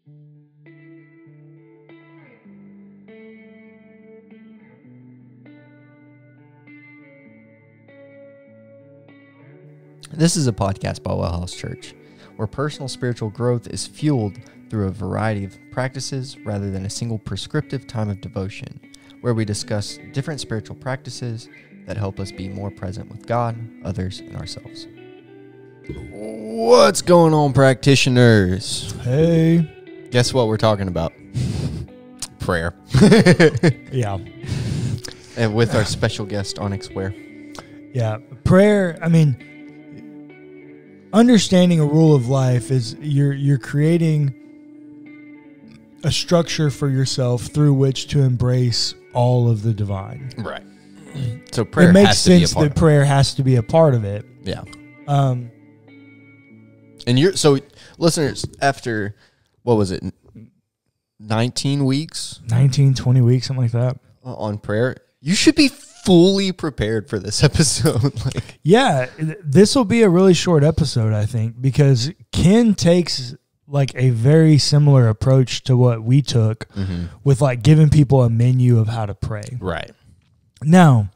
This is a podcast by WellHouse Church, where personal spiritual growth is fueled through a variety of practices rather than a single prescriptive time of devotion, where we discuss different spiritual practices that help us be more present with God, others, and ourselves. What's going on, practitioners? Hey. Guess what we're talking about? Prayer. Yeah. And with our special guest, Onyx Ware. Yeah. Prayer, I mean, understanding a rule of life is you're creating a structure for yourself through which to embrace all of the divine. Right. So prayer it makes has to be a sense part that prayer has to be a part of it. Yeah. And so listeners, after, what was it, 19 weeks? 19, 20 weeks, something like that. On prayer, you should be fully prepared for this episode. Yeah, this will be a really short episode, I think, because Ken takes like a very similar approach to what we took with like giving people a menu of how to pray. Right. Now,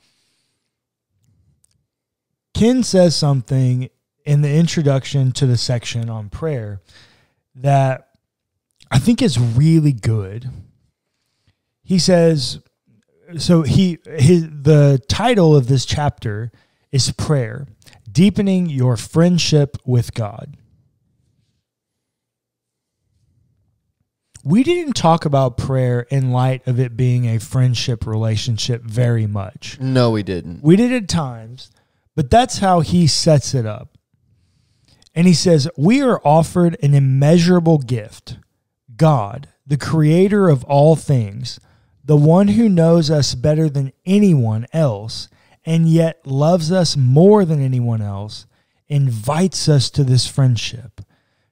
Ken says something in the introduction to the section on prayer that I think is really good. He says, the title of this chapter is Prayer, Deepening Your Friendship with God. We didn't talk about prayer in light of it being a friendship relationship very much. No, we didn't. We did at times, but that's how he sets it up. And he says, we are offered an immeasurable gift, God, the creator of all things, the one who knows us better than anyone else, and yet loves us more than anyone else, invites us to this friendship.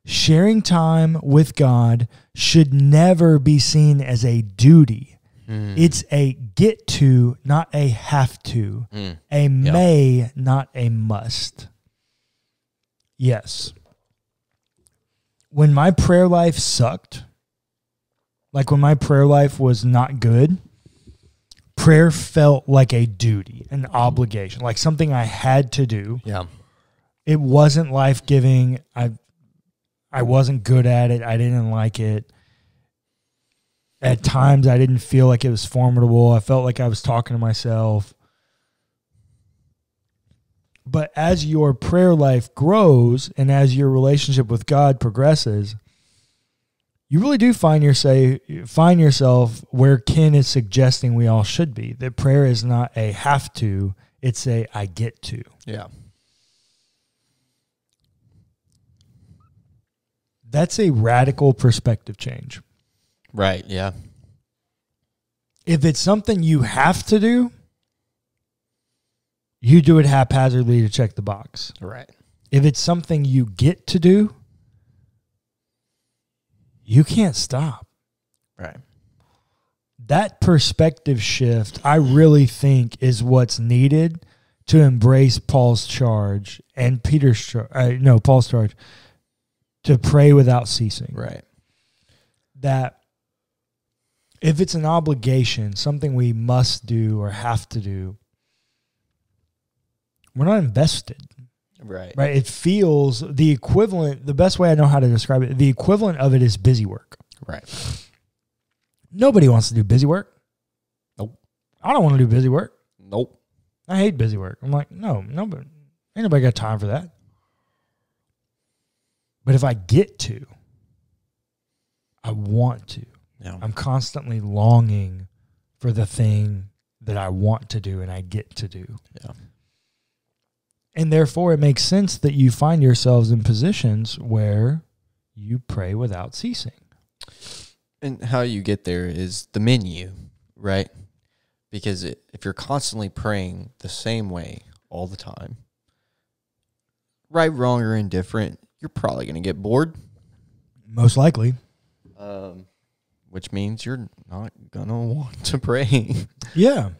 Sharing time with God should never be seen as a duty. It's a get to, not a have to. A may, not a must. Yes. When my prayer life sucked, like when my prayer life was not good, prayer felt like a duty, an obligation, like something I had to do. Yeah. It wasn't life-giving. I wasn't good at it. I didn't like it. At times, I didn't feel like it was formidable. I felt like I was talking to myself. But as your prayer life grows and as your relationship with God progresses, you really do find yourself where Ken is suggesting we all should be. That prayer is not a have to, it's a I get to. Yeah. That's a radical perspective change. Right, yeah. If it's something you have to do, you do it haphazardly to check the box. Right. If it's something you get to do, you can't stop. Right. That perspective shift, I really think, is what's needed to embrace Paul's charge and Paul's charge to pray without ceasing. Right. That if it's an obligation, something we must do or have to do, we're not invested. Right. Right. It feels the equivalent, the best way I know how to describe it, the equivalent of it is busy work. Right. Nobody wants to do busy work. Nope. I don't want to do busy work. Nope. I hate busy work. I'm like, nobody, ain't nobody got time for that. But if I get to, I want to. Yeah. I'm constantly longing for the thing that I want to do and I get to do. Yeah. And therefore, it makes sense that you find yourselves in positions where you pray without ceasing. And how you get there is the menu, right? Because if you're constantly praying the same way all the time, right, wrong, or indifferent, you're probably going to get bored. Most likely. Which means you're not going to want to pray. Yeah.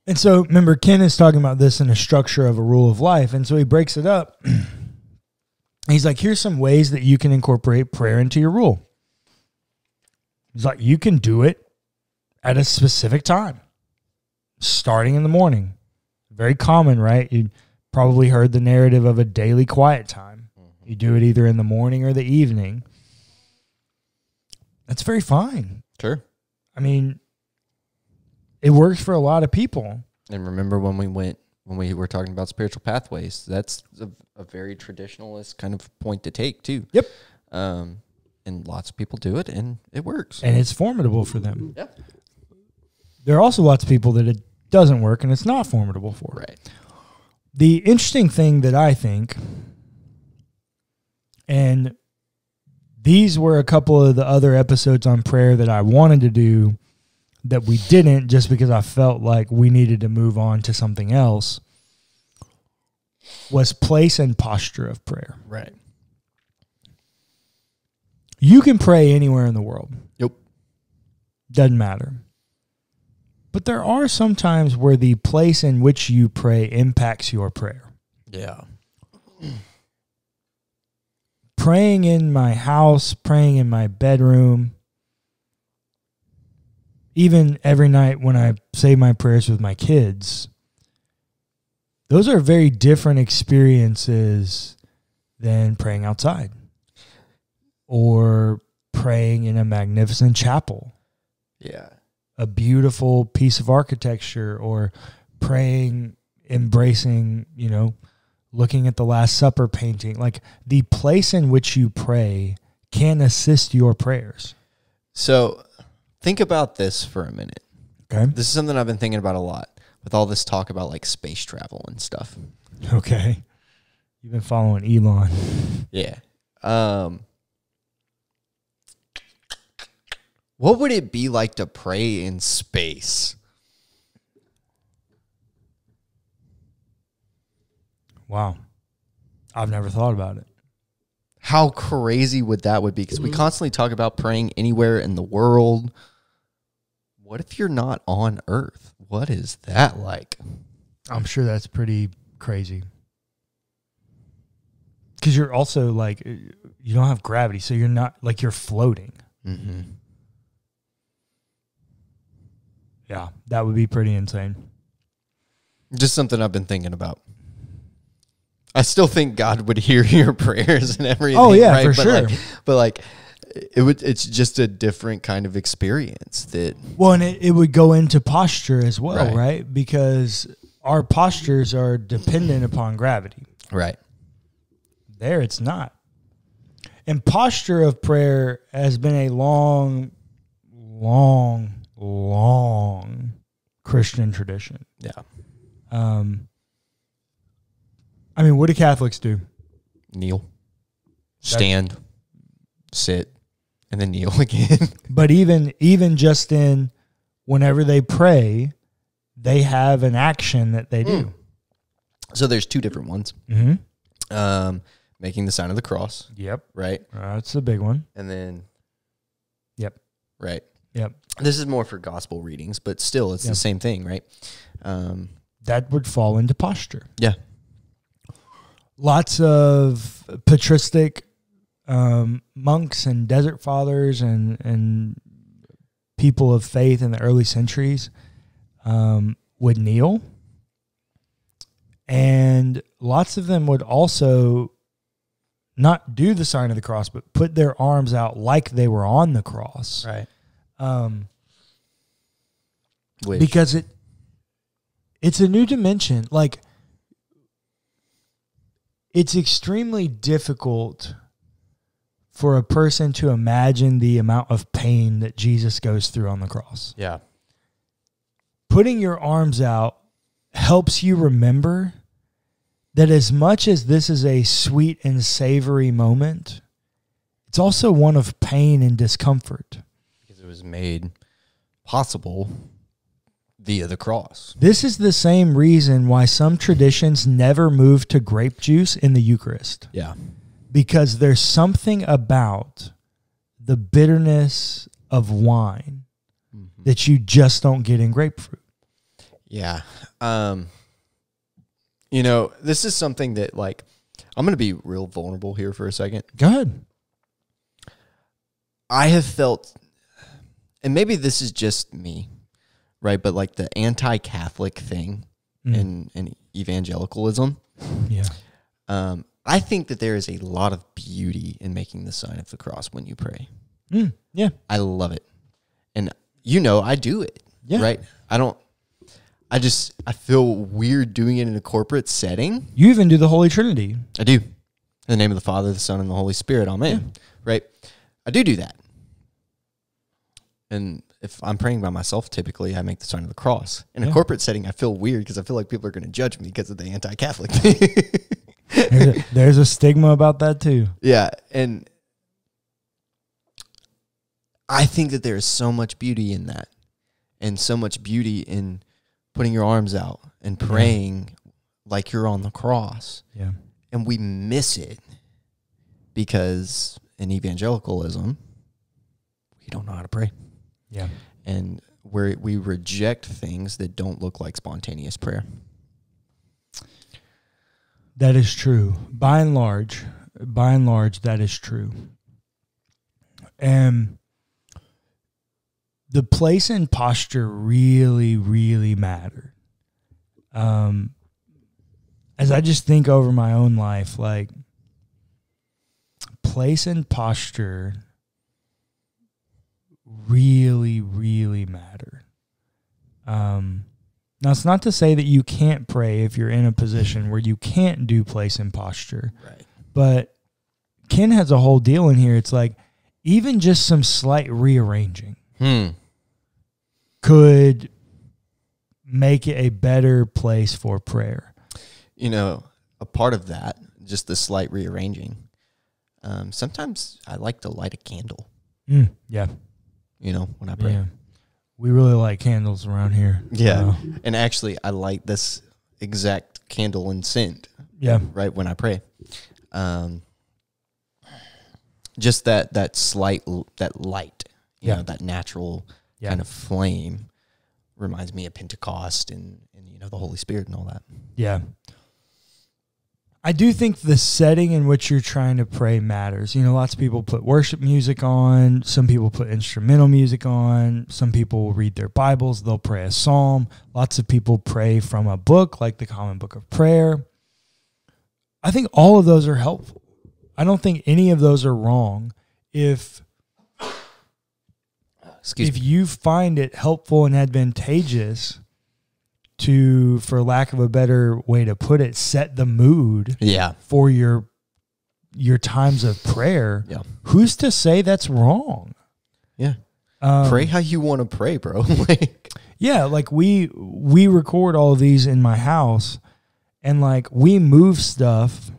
And so, remember, Ken is talking about this in a structure of a rule of life. And so he breaks it up he's like, here's some ways that you can incorporate prayer into your rule. He's like, you can do it at a specific time, starting in the morning. Very common, right? You probably heard the narrative of a daily quiet time. You do it either in the morning or the evening. That's very fine. Sure. I mean, it works for a lot of people. And remember when we were talking about spiritual pathways, that's a very traditionalist kind of point to take too. Yep. And lots of people do it, and it works. And it's formidable for them. Yep. There are also lots of people that it doesn't work and it's not formidable for. Right. The interesting thing that I think, and these were a couple of the other episodes on prayer that I wanted to do that we didn't, just because I felt like we needed to move on to something else, was place and posture of prayer. Right. You can pray anywhere in the world. Yep. Doesn't matter. But there are some times where the place in which you pray impacts your prayer. Yeah. Praying in my house, praying in my bedroom, even every night when I say my prayers with my kids, those are very different experiences than praying outside or praying in a magnificent chapel. Yeah. A beautiful piece of architecture, or praying, embracing, looking at the Last Supper painting. Like, the place in which you pray can assist your prayers. So think about this for a minute. Okay. This is something I've been thinking about a lot with all this talk about like space travel and stuff. Okay. You've been following Elon. Yeah. What would it be like to pray in space? Wow. I've never thought about it. How crazy would that be? Because we constantly talk about praying anywhere in the world. What if you're not on Earth? What is that like? I'm sure that's pretty crazy. Because you're also like, you don't have gravity, so you're not, like, you're floating. Mm-hmm. Yeah, that would be pretty insane. Just something I've been thinking about. I still think God would hear your prayers and everything. Oh, yeah, right? for sure. But it's just a different kind of experience that. Well, and it would go into posture as well, Right. right? Because our postures are dependent upon gravity. Right. There, it's not. And posture of prayer has been a long Christian tradition. Yeah. I mean, what do Catholics do? Kneel. Stand. Sit. And then kneel again. But even just in whenever they pray, they have an action that they do. So there's two different ones. Mm-hmm. Making the sign of the cross. Yep. Right. That's the big one. And then. Yep. Right. Yep. This is more for gospel readings, but still, it's the same thing, right? That would fall into posture. Yeah. Lots of patristic monks and desert fathers and people of faith in the early centuries would kneel. And lots of them would also not do the sign of the cross, but put their arms out like they were on the cross. Right. Because it's a new dimension. Like, it's extremely difficult for a person to imagine the amount of pain that Jesus goes through on the cross. Yeah. Putting your arms out helps you remember that as much as this is a sweet and savory moment, it's also one of pain and discomfort. Because it was made possible via the cross. This is the same reason why some traditions never move to grape juice in the Eucharist. Yeah. Because there's something about the bitterness of wine that you just don't get in grapefruit. Yeah. This is something that, like, I'm going to be real vulnerable here for a second. Go ahead. I have felt, and maybe this is just me, right? But like the anti-Catholic thing in evangelicalism. Yeah. I think that there is a lot of beauty in making the sign of the cross when you pray. Yeah. I love it. And I do it, right? I feel weird doing it in a corporate setting. You even do the Holy Trinity. I do. In the name of the Father, the Son, and the Holy Spirit. Amen. Yeah. Right? I do that. And if I'm praying by myself, typically I make the sign of the cross. In a corporate setting, I feel weird because I feel like people are going to judge me because of the anti-Catholic thing. There's a stigma about that too. Yeah. And I think that there is so much beauty in that, and so much beauty in putting your arms out and praying like you're on the cross. Yeah. And we miss it because in evangelicalism, we don't know how to pray. Yeah. And we reject things that don't look like spontaneous prayer. That is true. By and large, that is true. And the place and posture really, really matter. As I just think over my own life, like place and posture really, really matter. Now, it's not to say that you can't pray if you're in a position where you can't do place and posture. Right. But Ken has a whole deal in here. It's like even just some slight rearranging could make it a better place for prayer. A part of that, just the slight rearranging, sometimes I like to light a candle. Yeah. When I pray. Yeah. We really like candles around here. Yeah. And actually, I light this exact candle and scent. Yeah. Right when I pray. Just that slight, that light, that natural kind of flame reminds me of Pentecost and the Holy Spirit and all that. Yeah. I do think the setting in which you're trying to pray matters. Lots of people put worship music on. Some people put instrumental music on. Some people will read their Bibles. They'll pray a psalm. Lots of people pray from a book like the Common Book of Prayer. I think all of those are helpful. I don't think any of those are wrong. If you find it helpful and advantageous to, for lack of a better way to put it, set the mood for your times of prayer, who's to say that's wrong? Yeah. Pray how you want to pray, bro. Like we record all of these in my house, and like we move stuff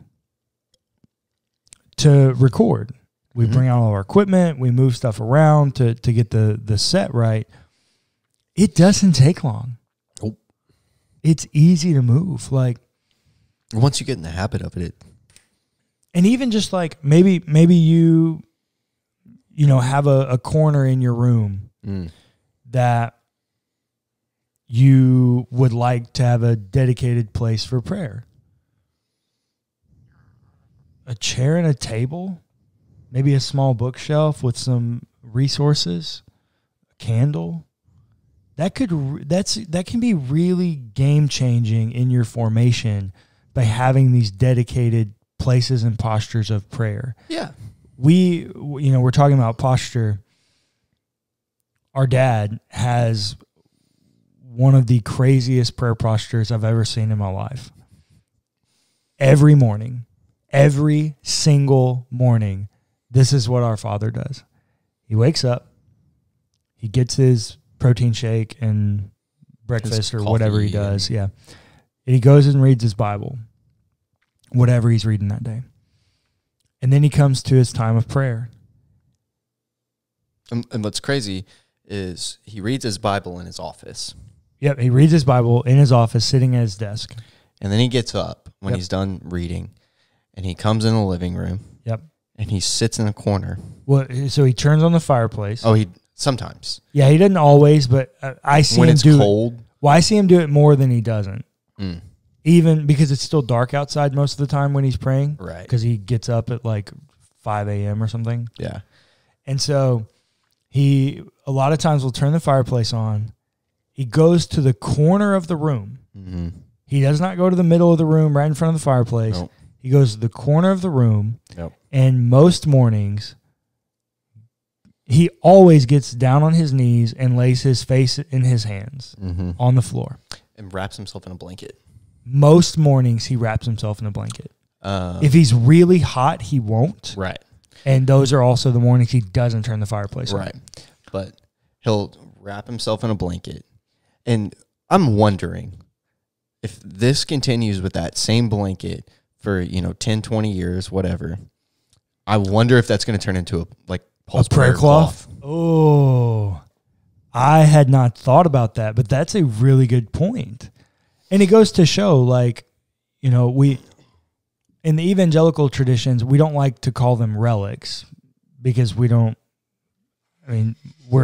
to record. We bring out all our equipment, we move stuff around to get the set right. It doesn't take long. It's easy to move. Like once you get in the habit of it. And even just like maybe you have a corner in your room that you would like to have a dedicated place for prayer. A chair and a table, maybe a small bookshelf with some resources, a candle. That can be really game-changing in your formation by having these dedicated places and postures of prayer. Yeah. We're talking about posture. Our dad has one of the craziest prayer postures I've ever seen in my life. Every morning, every single morning, this is what our Father does. He wakes up, he gets his protein shake and breakfast or whatever he does. Yeah. And he goes and reads his Bible, whatever he's reading that day. And then he comes to his time of prayer. And what's crazy is he reads his Bible in his office. Yep. He reads his Bible in his office, sitting at his desk. And then he gets up when he's done reading, and he comes in the living room. Yep. And he sits in a corner. Well, so he turns on the fireplace. Oh, sometimes. Yeah, he doesn't always, but I see when him do it. When it's cold. Well, I see him do it more than he doesn't. even because it's still dark outside most of the time when he's praying. Right. Because he gets up at like 5 a.m. or something. Yeah. And so he, a lot of times, will turn the fireplace on. He goes to the corner of the room. Mm-hmm. He does not go to the middle of the room right in front of the fireplace. Nope. He goes to the corner of the room. Yep. And most mornings, he always gets down on his knees and lays his face in his hands on the floor. And wraps himself in a blanket. Most mornings, he wraps himself in a blanket. If he's really hot, he won't. Right. And those are also the mornings he doesn't turn the fireplace on. Right. But he'll wrap himself in a blanket. And I'm wondering if this continues with that same blanket for, 10, 20 years, whatever. I wonder if that's going to turn into Paul's prayer cloth. Oh, I had not thought about that, but that's a really good point. And it goes to show, we in the evangelical traditions, we don't like to call them relics because we're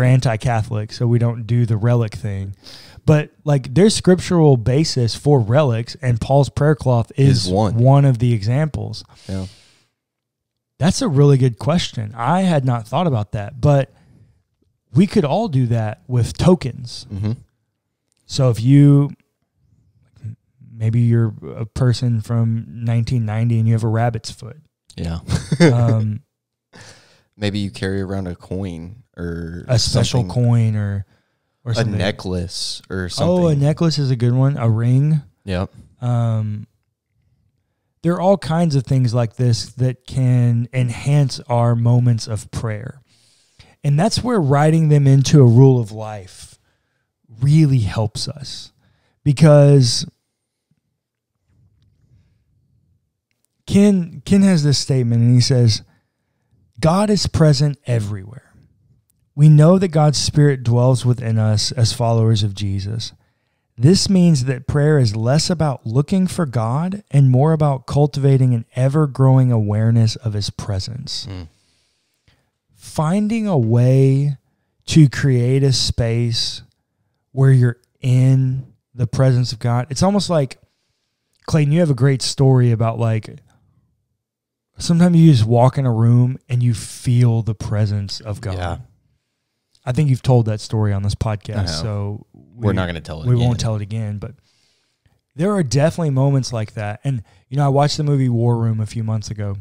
anti-Catholic, so we don't do the relic thing. But there's scriptural basis for relics, and Paul's prayer cloth is one of the examples. Yeah. That's a really good question. I had not thought about that, but we could all do that with tokens. Mm-hmm. So if maybe you're a person from 1990 and you have a rabbit's foot. Yeah. Maybe you carry around a coin or a special coin or something. A necklace or something. Oh, a necklace is a good one. A ring. Yep. There are all kinds of things like this that can enhance our moments of prayer. And that's where writing them into a rule of life really helps us. Because Ken has this statement, and he says, God is present everywhere. We know that God's Spirit dwells within us as followers of Jesus. This means that prayer is less about looking for God and more about cultivating an ever-growing awareness of His presence. Finding a way to create a space where you're in the presence of God. It's almost like, Clayton, you have a great story about sometimes you just walk in a room and you feel the presence of God. Yeah. I think you've told that story on this podcast, so we're not going to tell it again. We won't tell it again, but there are definitely moments like that. And, I watched the movie War Room a few months ago.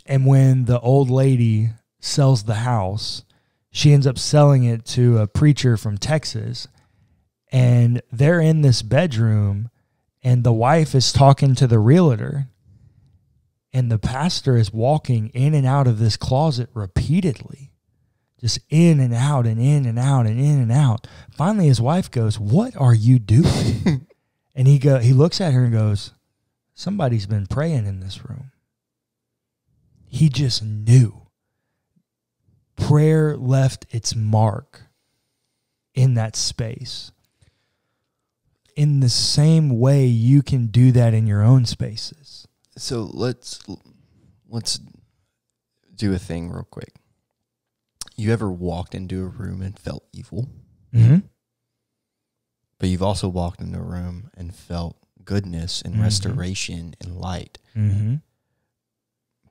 And when the old lady sells the house, she ends up selling it to a preacher from Texas. And they're in this bedroom, and the wife is talking to the realtor. And the pastor is walking in and out of this closet repeatedly, just in and out and in and out and in and out. Finally, his wife goes, "What are you doing?" And he looks at her and goes, "Somebody's been praying in this room." He just knew. Prayer left its mark in that space. In the same way, you can do that in your own spaces. So let's do a thing real quick. You ever walked into a room and felt evil? Mm-hmm. But you've also walked into a room and felt goodness and restoration and light. Mm-hmm.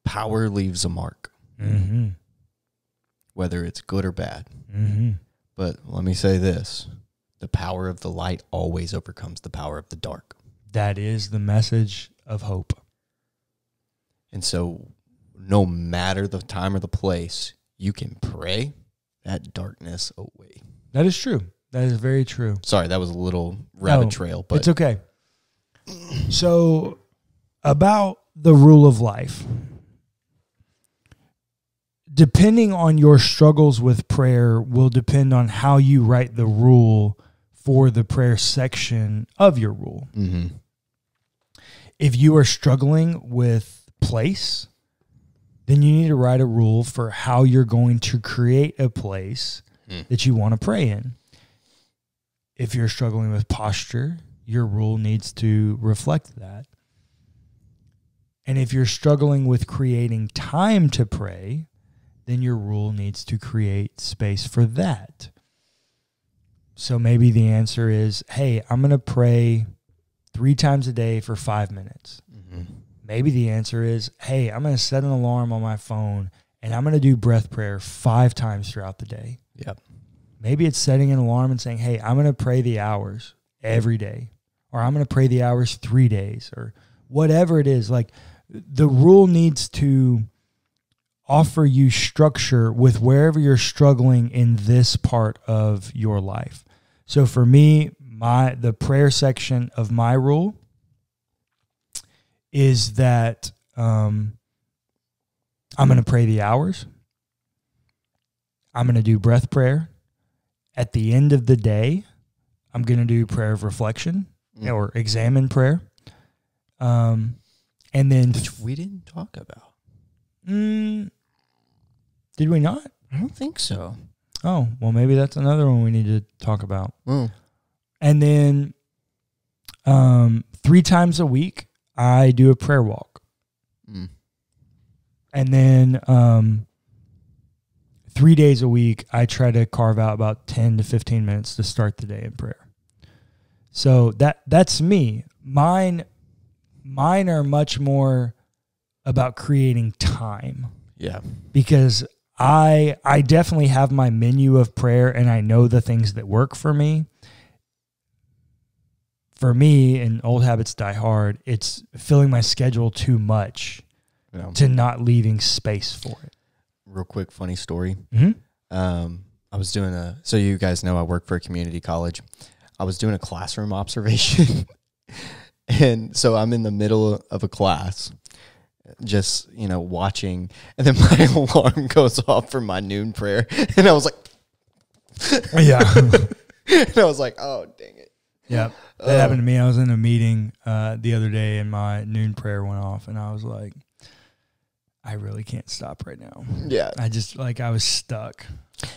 Power leaves a mark, whether it's good or bad. Mm-hmm. But let me say this. The power of the light always overcomes the power of the dark. That is the message of hope. And so no matter the time or the place, you can pray that darkness away. That is true. That is very true. Sorry, that was a little rabbit trail. But it's okay. So about the rule of life, depending on your struggles with prayer will depend on how you write the rule for the prayer section of your rule. Mm-hmm. If you are struggling with place, then you need to write a rule for how you're going to create a place that you want to pray in. If you're struggling with posture, your rule needs to reflect that. And if you're struggling with creating time to pray, then your rule needs to create space for that. So maybe the answer is, hey, I'm going to pray 3 times a day for 5 minutes. Mm-hmm. Maybe the answer is, hey, I'm going to set an alarm on my phone and I'm going to do breath prayer 5 times throughout the day. Yep. Maybe it's setting an alarm and saying, hey, I'm going to pray the hours every day, or I'm going to pray the hours 3 days, or whatever it is. Like, the rule needs to offer you structure with wherever you're struggling in this part of your life. So for me, the prayer section of my rule is that I'm going to pray the hours. I'm going to do breath prayer. At the end of the day, I'm going to do prayer of reflection or examine prayer. And then... Which we didn't talk about. Did we not? I don't think so. Oh, well, maybe that's another one we need to talk about. And then 3 times a week, I do a prayer walk. And then 3 days a week, I try to carve out about 10 to 15 minutes to start the day in prayer. So that's me. Mine are much more about creating time. Yeah. Because I definitely have my menu of prayer, and I know the things that work for me. For me, and old habits die hard, it's filling my schedule too much to not leaving space for it. Real quick, funny story. Mm-hmm. I was doing so you guys know I work for a community college. I was doing a classroom observation. And so I'm in the middle of a class, just, watching, and then my alarm goes off for my noon prayer, and I was like, yeah. And I was like, oh, dang it. Yeah, that happened to me. I was in a meeting the other day, and my noon prayer went off, and I was like, I really can't stop right now. Yeah. I was stuck.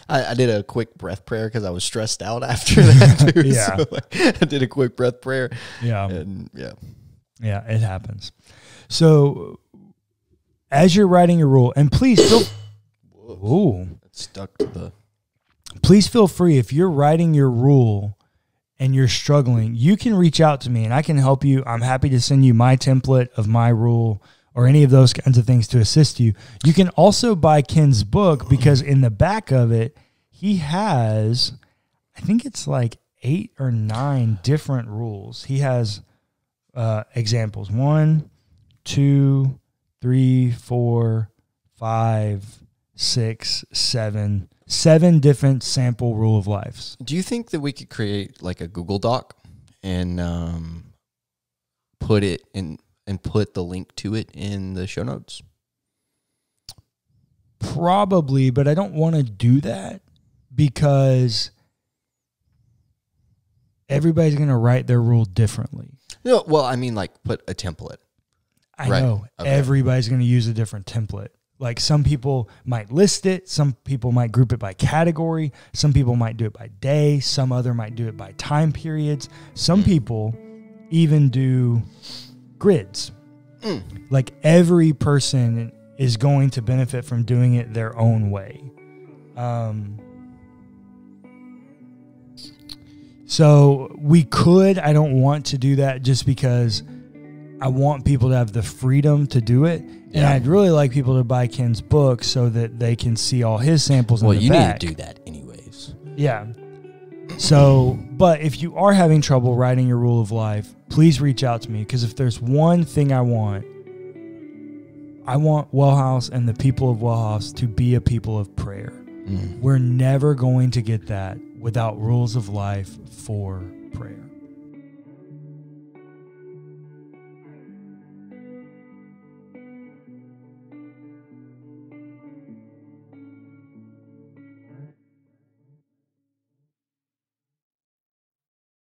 I did a quick breath prayer because I was stressed out after that, too. Yeah. So, I did a quick breath prayer. Yeah. And, yeah. Yeah, it happens. So, as you're writing your rule, and please feel... Ooh. It's stuck to the... Please feel free, if you're writing your rule and you're struggling, you can reach out to me and I can help you. I'm happy to send you my template of my rule or any of those kinds of things to assist you. You can also buy Ken's book, because in the back of it, he has, I think it's like 8 or 9 different rules. He has examples. 1, 2, 3, 4, 5, 6, 7. 7 different sample rule of lives. Do you think that we could create like a Google Doc and put it in and put the link to it in the show notes? Probably, but I don't want to do that because everybody's going to write their rule differently. No, well, I mean, like, put a template. I know. Okay. Everybody's going to use a different template. Like, some people might list it. Some people might group it by category. Some people might do it by day. Some other might do it by time periods. Some people even do grids. Like, every person is going to benefit from doing it their own way. So we could, I don't want to do that just because I want people to have the freedom to do it. And I'd really like people to buy Ken's book so that they can see all his samples in the back. Well, you need to do that anyways. Yeah. So, but if you are having trouble writing your rule of life, please reach out to me, because if there's one thing I want WellHouse and the people of WellHouse to be a people of prayer. We're never going to get that without rules of life for prayer.